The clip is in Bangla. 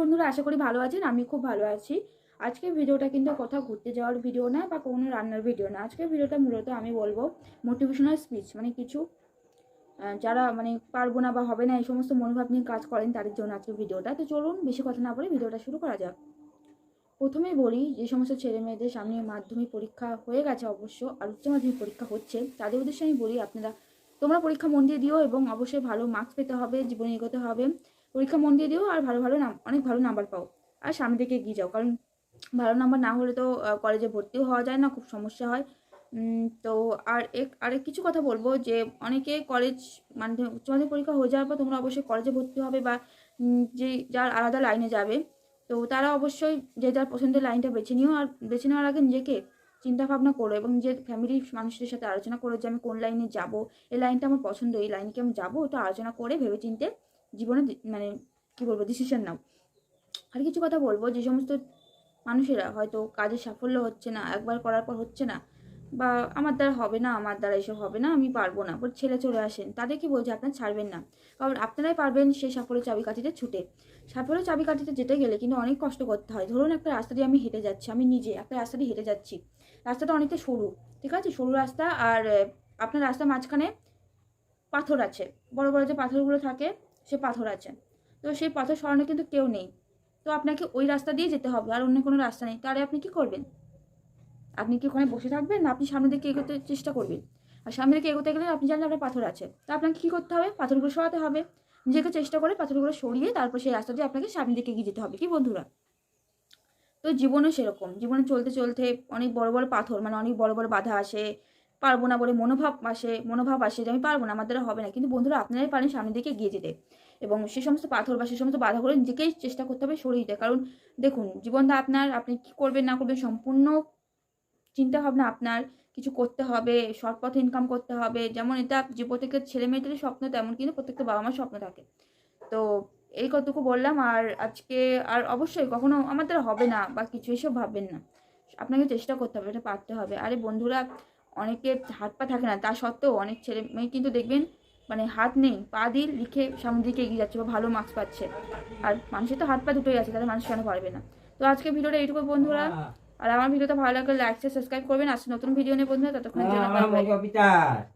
বন্ধুরা, আশা করি ভালো আছেন। আমি খুব ভালো আছি। আজকের ভিডিওটা কিন্তু কোথাও ঘুরতে যাওয়ার ভিডিও না বা কোনো রান্নার ভিডিও না। আজকের ভিডিওটা মূলত আমি বলবো মোটিভেশনাল স্পিচ, মানে কিছু যারা মানে পারবো না বা হবে না এই সমস্ত মনোভাব নিয়ে কাজ করেন তাদের জন্য আজকের ভিডিওটা। তো চলুন বেশি কথা না বলে ভিডিওটা শুরু করা যাক। প্রথমেই বলি, যে সমস্ত ছেলে মেয়েদের সামনে মাধ্যমিক পরীক্ষা হয়ে গেছে অবশ্য, আর উচ্চ মাধ্যমিক পরীক্ষা হচ্ছে, তাদের উদ্দেশ্যে আমি বলি তোমরা পরীক্ষা মন দিয়ে দিও এবং অবশ্যই ভালো মার্কস পেতে হবে, জীবনে এগোতে হবে। পরীক্ষা মন দিয়ে দিও আর অনেক ভালো নাম্বার পাও আর সামনে দিকে এগিয়ে যাও। কারণ ভালো নাম্বার না হলে তো কলেজে ভর্তিও হওয়া যায় না, খুব সমস্যা হয়। তো আরেক কিছু কথা বলবো, যে অনেকে কলেজ উচ্চ মাধ্যমিক পরীক্ষা হয়ে যাওয়ার পর তোমরা অবশ্যই কলেজে ভর্তি হবে বা যে যার আলাদা লাইনে যাবে, তো তারা অবশ্যই যে যার পছন্দের লাইনটা বেছে নিও। আর বেছে নেওয়ার আগে নিজেকে চিন্তা ভাবনা করো এবং যে ফ্যামিলির মানুষদের সাথে আলোচনা করো যে আমি কোন লাইনে যাব, এই লাইনটা আমার পছন্দ, এই লাইনে কি আমি যাবো, ওটা আলোচনা করে ভেবে চিন্তে জীবনে মানে কি বলবো ডিসিশন নাও। আর কিছু কথা বলবো, যে সমস্ত মানুষেরা হয়তো কাজে সাফল্য হচ্ছে না, একবার করার পর হচ্ছে না, বা আমার দ্বারা হবে না, আমার দ্বারা এসব হবে না, আমি পারবো না বলে ছেড়ে চলে আসেন, তাদের কি বলছে আপনার ছাড়বেন না। কারণ আপনারাই পারবেন সেই সাফল্যের চাবিকাঠিতে ছুটে। সাফল্যের চাবিকাঠিতে যেতে গেলে কিন্তু অনেক কষ্ট করতে হয়। ধরুন একটা রাস্তা দিয়ে আমি হেঁটে যাচ্ছি, আমি নিজে একটা রাস্তা দিয়ে হেঁটে যাচ্ছি, রাস্তাটা অনেকটা সরু, ঠিক আছে, সরু রাস্তা, আর আপনার রাস্তার মাঝখানে পাথর আছে, বড় বড় যে পাথরগুলো থাকে সে পাথর আছে। তো সেই পাথর সরানো কিন্তু কেউ নেই, তো আপনাকে ওই রাস্তা দিয়ে যেতে হবে, আর অন্য কোনো রাস্তা নেই। তাহলে আপনি কি করবেন? আপনি কি ওখানে বসে থাকবেন, না আপনি সামনের দিকে এগোতে চেষ্টা করবেন? আর সামনের দিকে এগোতে গেলে আপনি জানেন আপনার পাথর আছে, তো আপনাকে কি করতে হবে? পাথরগুলো সরাতে হবে। নিজেকে চেষ্টা করে পাথরগুলো সরিয়ে তারপর সেই রাস্তা দিয়ে আপনাকে সামনের দিকে এগিয়ে যেতে হবে, কি বন্ধুরা? তো জীবনে সেরকম, জীবনে চলতে চলতে অনেক বড় বড় পাথর, মানে অনেক বড় বড় বাধা আসে, পারবো না বলে মনোভাব আসে যে আমি পারবো না, আমার দ্বারা হবে না। কিন্তু বন্ধুরা, আপনারাই পারেন সামনের দিকে এগিয়ে যেতে, এবং সে সমস্ত পাথর বা সে সমস্ত বাধাগুলো নিজেকেই চেষ্টা করতে হবে সরিয়ে দিতে। কারণ দেখুন, জীবনটা আপনার, আপনি কি করবেন না করবেন সম্পূর্ণ চিন্তা ভাবনা আপনার। কিছু করতে হবে, সৎ পথে ইনকাম করতে হবে, যেমন এটা যে প্রত্যেকটা ছেলে মেয়েদেরই স্বপ্ন, তেমন কিন্তু প্রত্যেকটা বাবা মার স্বপ্ন থাকে। তো এই কতটুকু বললাম। আর আজকে আর অবশ্যই কখনো আমার দ্বারা হবে না বা কিছু এসব ভাববেন না, আপনাকে চেষ্টা করতে হবে, এটা পারতে হবে। আরে বন্ধুরা, অনেকের হাত পা থাকে না, তা সত্ত্বেও অনেক ছেলে মেয়ে কিন্তু দেখবেন মানে হাত নেই, পা দিয়ে লিখে সামনের দিকে এগিয়ে যাচ্ছে বা ভালো মার্কস পাচ্ছে। আর মানুষের তো হাত পা দুটোই আছে, তাহলে মানুষ কেন পারবে না? তো আজকে ভিডিওটা এইটুকু বন্ধুরা। আর আমার ভিডিওটা ভালো লাগলে লাইক সাবস্ক্রাইব করবেন। আসছে নতুন ভিডিও নিয়ে বন্ধুরা, ততক্ষণের জন্য বাই বাই।